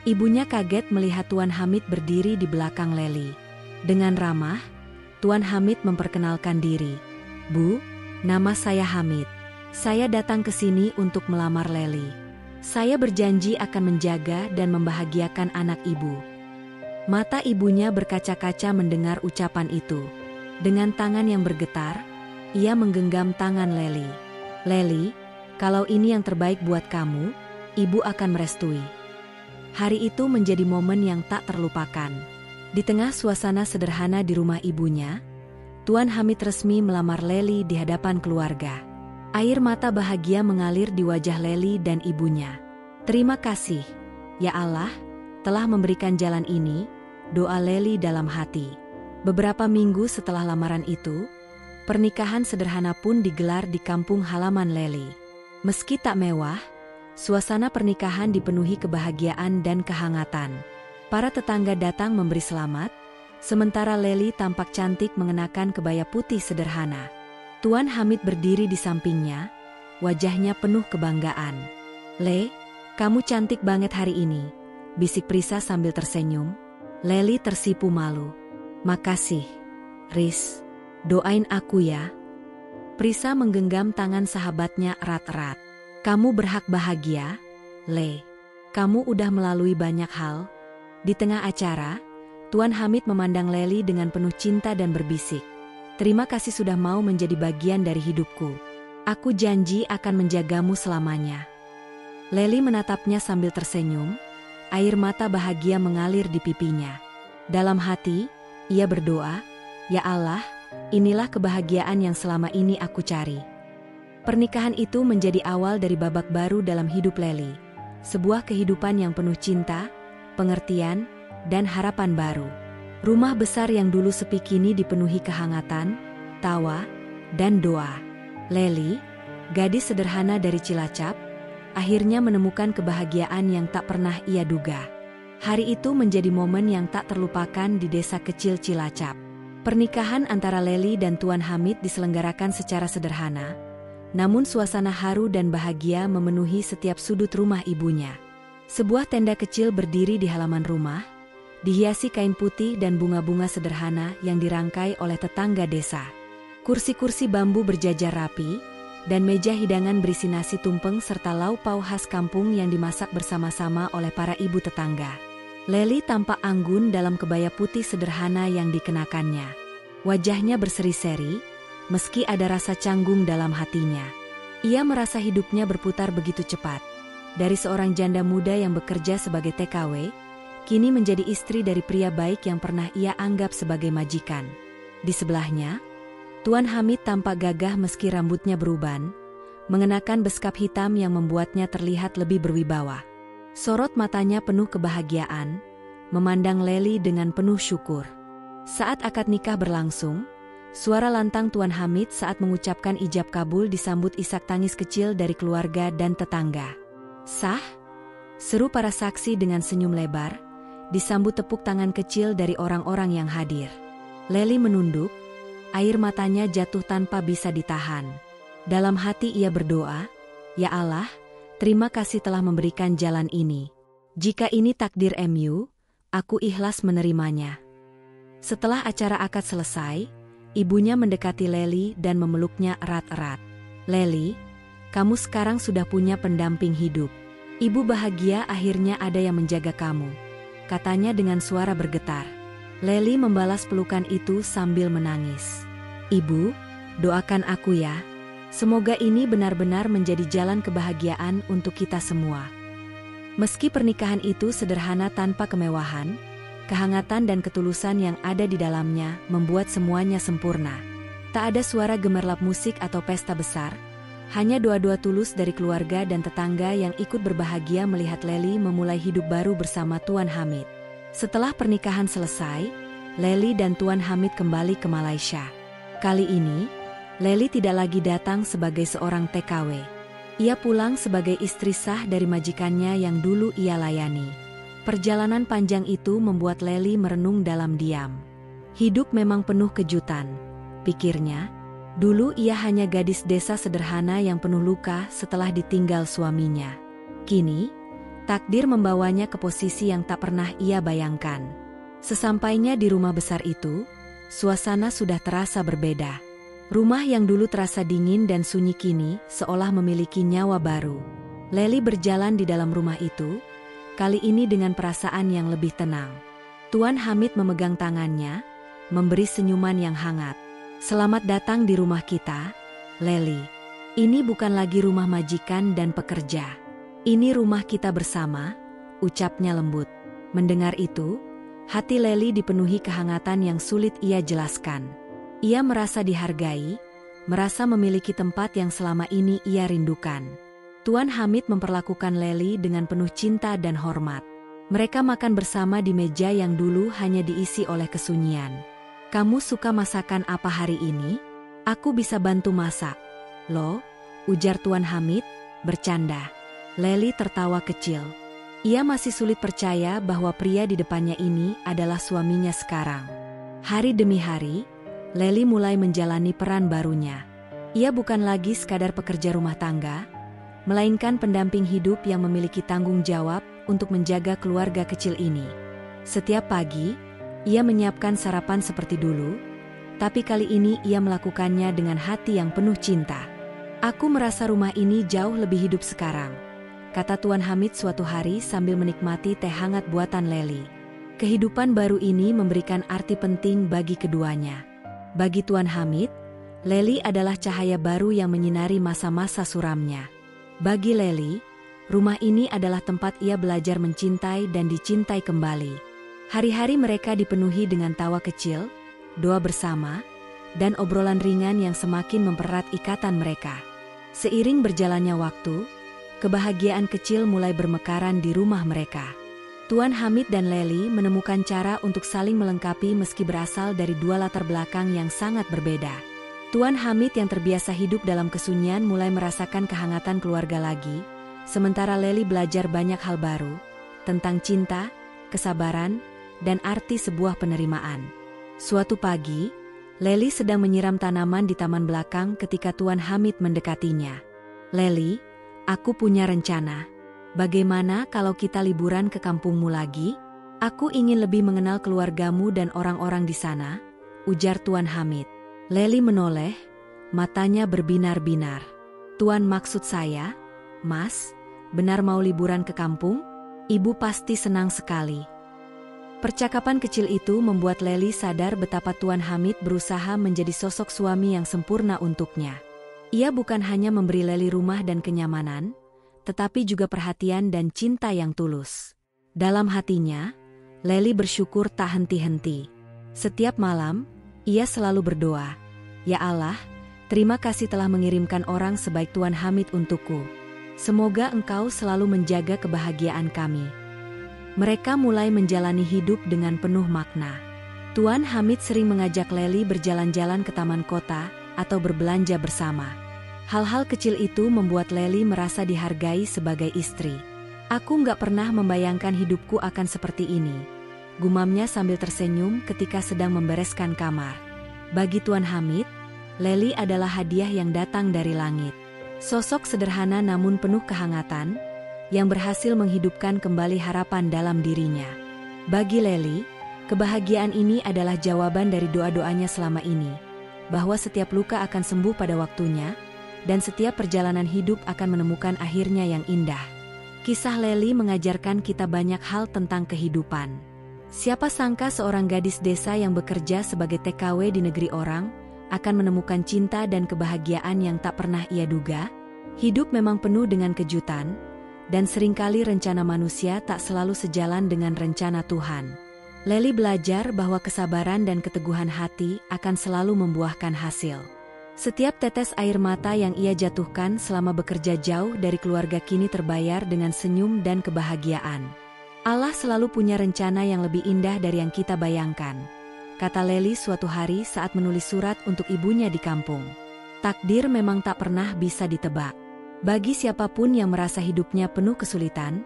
Ibunya kaget melihat Tuan Hamid berdiri di belakang Lely. Dengan ramah, Tuan Hamid memperkenalkan diri. "Bu, nama saya Hamid. Saya datang ke sini untuk melamar Lely. Saya berjanji akan menjaga dan membahagiakan anak ibu." Mata ibunya berkaca-kaca mendengar ucapan itu. Dengan tangan yang bergetar, ia menggenggam tangan Lely. "Lely, kalau ini yang terbaik buat kamu, ibu akan merestui." Hari itu menjadi momen yang tak terlupakan. Di tengah suasana sederhana di rumah ibunya, Tuan Hamid resmi melamar Lely di hadapan keluarga. Air mata bahagia mengalir di wajah Lely dan ibunya. "Terima kasih, ya Allah, telah memberikan jalan ini," doa Lely dalam hati. Beberapa minggu setelah lamaran itu, pernikahan sederhana pun digelar di kampung halaman Lely. Meski tak mewah, suasana pernikahan dipenuhi kebahagiaan dan kehangatan. Para tetangga datang memberi selamat, sementara Lely tampak cantik mengenakan kebaya putih sederhana. Tuan Hamid berdiri di sampingnya, wajahnya penuh kebanggaan. "Le, kamu cantik banget hari ini," bisik Prisa sambil tersenyum. Lely tersipu malu. "Makasih, Riz. Doain aku ya." Prisa menggenggam tangan sahabatnya erat-erat. "Kamu berhak bahagia, Le. Kamu udah melalui banyak hal." Di tengah acara, Tuan Hamid memandang Lely dengan penuh cinta dan berbisik, "Terima kasih sudah mau menjadi bagian dari hidupku. Aku janji akan menjagamu selamanya." Lely menatapnya sambil tersenyum, air mata bahagia mengalir di pipinya. Dalam hati, ia berdoa, "Ya Allah, inilah kebahagiaan yang selama ini aku cari." Pernikahan itu menjadi awal dari babak baru dalam hidup Lely. Sebuah kehidupan yang penuh cinta, pengertian, dan harapan baru. Rumah besar yang dulu sepi kini dipenuhi kehangatan, tawa, dan doa. Lely, gadis sederhana dari Cilacap, akhirnya menemukan kebahagiaan yang tak pernah ia duga. Hari itu menjadi momen yang tak terlupakan di desa kecil Cilacap. Pernikahan antara Lely dan Tuan Hamid diselenggarakan secara sederhana, namun suasana haru dan bahagia memenuhi setiap sudut rumah ibunya. Sebuah tenda kecil berdiri di halaman rumah, dihiasi kain putih dan bunga-bunga sederhana yang dirangkai oleh tetangga desa. Kursi-kursi bambu berjajar rapi, dan meja hidangan berisi nasi tumpeng serta lauk pauk khas kampung yang dimasak bersama-sama oleh para ibu tetangga. Lely tampak anggun dalam kebaya putih sederhana yang dikenakannya. Wajahnya berseri-seri, meski ada rasa canggung dalam hatinya. Ia merasa hidupnya berputar begitu cepat. Dari seorang janda muda yang bekerja sebagai TKW, kini menjadi istri dari pria baik yang pernah ia anggap sebagai majikan. Di sebelahnya, Tuan Hamid tampak gagah meski rambutnya beruban, mengenakan beskap hitam yang membuatnya terlihat lebih berwibawa. Sorot matanya penuh kebahagiaan, memandang Lely dengan penuh syukur. Saat akad nikah berlangsung, suara lantang Tuan Hamid saat mengucapkan ijab kabul disambut isak tangis kecil dari keluarga dan tetangga. "Sah?" seru para saksi dengan senyum lebar, disambut tepuk tangan kecil dari orang-orang yang hadir. Lely menunduk, air matanya jatuh tanpa bisa ditahan. Dalam hati ia berdoa, "Ya Allah, terima kasih telah memberikan jalan ini. Jika ini takdir MU, aku ikhlas menerimanya." Setelah acara akad selesai, ibunya mendekati Lely dan memeluknya erat-erat. "Lely, kamu sekarang sudah punya pendamping hidup. Ibu bahagia akhirnya ada yang menjaga kamu," katanya dengan suara bergetar. Lely membalas pelukan itu sambil menangis. "Ibu, doakan aku ya. Semoga ini benar-benar menjadi jalan kebahagiaan untuk kita semua." Meski pernikahan itu sederhana tanpa kemewahan, kehangatan dan ketulusan yang ada di dalamnya membuat semuanya sempurna. Tak ada suara gemerlap musik atau pesta besar, hanya doa-doa tulus dari keluarga dan tetangga yang ikut berbahagia melihat Lely memulai hidup baru bersama Tuan Hamid. Setelah pernikahan selesai, Lely dan Tuan Hamid kembali ke Malaysia. Kali ini, Lely tidak lagi datang sebagai seorang TKW. Ia pulang sebagai istri sah dari majikannya yang dulu ia layani. Perjalanan panjang itu membuat Lely merenung dalam diam. Hidup memang penuh kejutan, pikirnya. Dulu ia hanya gadis desa sederhana yang penuh luka setelah ditinggal suaminya. Kini, takdir membawanya ke posisi yang tak pernah ia bayangkan. Sesampainya di rumah besar itu, suasana sudah terasa berbeda. Rumah yang dulu terasa dingin dan sunyi kini seolah memiliki nyawa baru. Lely berjalan di dalam rumah itu, kali ini dengan perasaan yang lebih tenang. Tuan Hamid memegang tangannya, memberi senyuman yang hangat. "Selamat datang di rumah kita, Lely. Ini bukan lagi rumah majikan dan pekerja. Ini rumah kita bersama," ucapnya lembut. Mendengar itu, hati Lely dipenuhi kehangatan yang sulit ia jelaskan. Ia merasa dihargai, merasa memiliki tempat yang selama ini ia rindukan. Tuan Hamid memperlakukan Lely dengan penuh cinta dan hormat. Mereka makan bersama di meja yang dulu hanya diisi oleh kesunyian. "Kamu suka masakan apa hari ini? Aku bisa bantu masak." "Loh," ujar Tuan Hamid, bercanda. Lely tertawa kecil. Ia masih sulit percaya bahwa pria di depannya ini adalah suaminya sekarang. Hari demi hari, Lely mulai menjalani peran barunya. Ia bukan lagi sekadar pekerja rumah tangga, melainkan pendamping hidup yang memiliki tanggung jawab untuk menjaga keluarga kecil ini. Setiap pagi, ia menyiapkan sarapan seperti dulu, tapi kali ini ia melakukannya dengan hati yang penuh cinta. "Aku merasa rumah ini jauh lebih hidup sekarang," kata Tuan Hamid suatu hari sambil menikmati teh hangat buatan Lely. Kehidupan baru ini memberikan arti penting bagi keduanya. Bagi Tuan Hamid, Lely adalah cahaya baru yang menyinari masa-masa suramnya. Bagi Lely, rumah ini adalah tempat ia belajar mencintai dan dicintai kembali. Hari-hari mereka dipenuhi dengan tawa kecil, doa bersama, dan obrolan ringan yang semakin mempererat ikatan mereka. Seiring berjalannya waktu, kebahagiaan kecil mulai bermekaran di rumah mereka. Tuan Hamid dan Lely menemukan cara untuk saling melengkapi meski berasal dari dua latar belakang yang sangat berbeda. Tuan Hamid yang terbiasa hidup dalam kesunyian mulai merasakan kehangatan keluarga lagi, sementara Lely belajar banyak hal baru, tentang cinta, kesabaran, dan arti sebuah penerimaan. Suatu pagi, Lely sedang menyiram tanaman di taman belakang ketika Tuan Hamid mendekatinya. "Lely, aku punya rencana. Bagaimana kalau kita liburan ke kampungmu lagi? Aku ingin lebih mengenal keluargamu dan orang-orang di sana," ujar Tuan Hamid. Lely menoleh, matanya berbinar-binar. "Tuan, maksud saya, Mas, benar mau liburan ke kampung? Ibu pasti senang sekali." Percakapan kecil itu membuat Lely sadar betapa Tuan Hamid berusaha menjadi sosok suami yang sempurna untuknya. Ia bukan hanya memberi Lely rumah dan kenyamanan, tetapi juga perhatian dan cinta yang tulus. Dalam hatinya, Lely bersyukur tak henti-henti. Setiap malam, ia selalu berdoa, "Ya Allah, terima kasih telah mengirimkan orang sebaik Tuan Hamid untukku. Semoga Engkau selalu menjaga kebahagiaan kami." Mereka mulai menjalani hidup dengan penuh makna. Tuan Hamid sering mengajak Lely berjalan-jalan ke taman kota atau berbelanja bersama. Hal-hal kecil itu membuat Lely merasa dihargai sebagai istri. "Aku nggak pernah membayangkan hidupku akan seperti ini," gumamnya sambil tersenyum ketika sedang membereskan kamar. Bagi Tuan Hamid, Lely adalah hadiah yang datang dari langit. Sosok sederhana namun penuh kehangatan, yang berhasil menghidupkan kembali harapan dalam dirinya. Bagi Lely, kebahagiaan ini adalah jawaban dari doa-doanya selama ini, bahwa setiap luka akan sembuh pada waktunya, dan setiap perjalanan hidup akan menemukan akhirnya yang indah. Kisah Lely mengajarkan kita banyak hal tentang kehidupan. Siapa sangka seorang gadis desa yang bekerja sebagai TKW di negeri orang akan menemukan cinta dan kebahagiaan yang tak pernah ia duga? Hidup memang penuh dengan kejutan, dan seringkali rencana manusia tak selalu sejalan dengan rencana Tuhan. Lely belajar bahwa kesabaran dan keteguhan hati akan selalu membuahkan hasil. Setiap tetes air mata yang ia jatuhkan selama bekerja jauh dari keluarga kini terbayar dengan senyum dan kebahagiaan. "Allah selalu punya rencana yang lebih indah dari yang kita bayangkan," kata Lely suatu hari saat menulis surat untuk ibunya di kampung. Takdir memang tak pernah bisa ditebak. Bagi siapapun yang merasa hidupnya penuh kesulitan,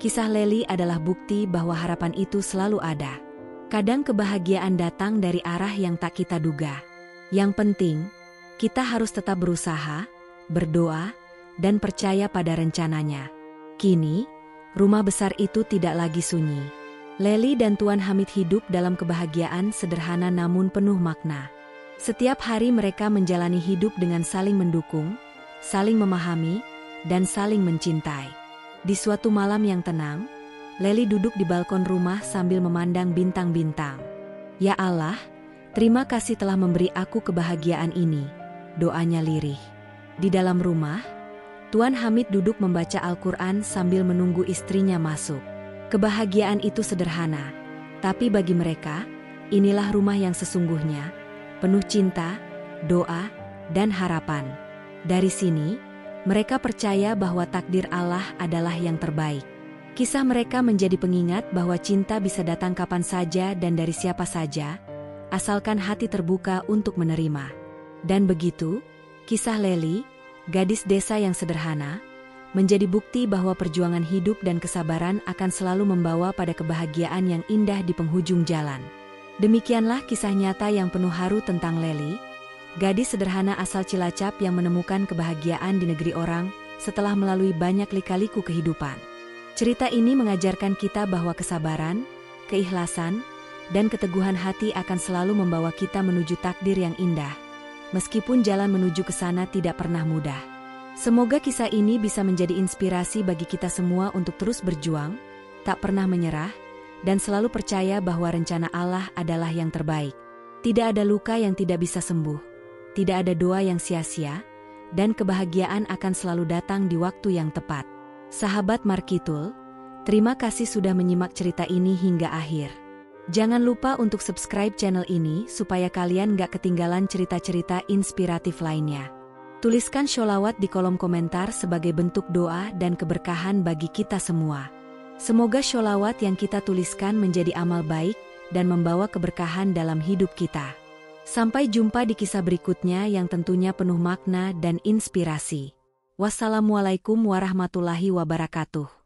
kisah Lely adalah bukti bahwa harapan itu selalu ada. Kadang kebahagiaan datang dari arah yang tak kita duga. Yang penting, kita harus tetap berusaha, berdoa, dan percaya pada rencananya. Kini, rumah besar itu tidak lagi sunyi. Lely dan Tuan Hamid hidup dalam kebahagiaan sederhana namun penuh makna. Setiap hari mereka menjalani hidup dengan saling mendukung, saling memahami, dan saling mencintai. Di suatu malam yang tenang, Lely duduk di balkon rumah sambil memandang bintang-bintang. "Ya Allah, terima kasih telah memberi aku kebahagiaan ini," doanya lirih. Di dalam rumah, Tuan Hamid duduk membaca Al-Quran sambil menunggu istrinya masuk. Kebahagiaan itu sederhana, tapi bagi mereka, inilah rumah yang sesungguhnya, penuh cinta, doa, dan harapan. Dari sini, mereka percaya bahwa takdir Allah adalah yang terbaik. Kisah mereka menjadi pengingat bahwa cinta bisa datang kapan saja dan dari siapa saja, asalkan hati terbuka untuk menerima. Dan begitu, kisah Lely, gadis desa yang sederhana, menjadi bukti bahwa perjuangan hidup dan kesabaran akan selalu membawa pada kebahagiaan yang indah di penghujung jalan. Demikianlah kisah nyata yang penuh haru tentang Lely, gadis sederhana asal Cilacap yang menemukan kebahagiaan di negeri orang setelah melalui banyak lika-liku kehidupan. Cerita ini mengajarkan kita bahwa kesabaran, keikhlasan, dan keteguhan hati akan selalu membawa kita menuju takdir yang indah, meskipun jalan menuju ke sana tidak pernah mudah. Semoga kisah ini bisa menjadi inspirasi bagi kita semua untuk terus berjuang, tak pernah menyerah, dan selalu percaya bahwa rencana Allah adalah yang terbaik. Tidak ada luka yang tidak bisa sembuh, tidak ada doa yang sia-sia, dan kebahagiaan akan selalu datang di waktu yang tepat. Sahabat Markitul, terima kasih sudah menyimak cerita ini hingga akhir. Jangan lupa untuk subscribe channel ini supaya kalian gak ketinggalan cerita-cerita inspiratif lainnya. Tuliskan sholawat di kolom komentar sebagai bentuk doa dan keberkahan bagi kita semua. Semoga sholawat yang kita tuliskan menjadi amal baik dan membawa keberkahan dalam hidup kita. Sampai jumpa di kisah berikutnya yang tentunya penuh makna dan inspirasi. Wassalamualaikum warahmatullahi wabarakatuh.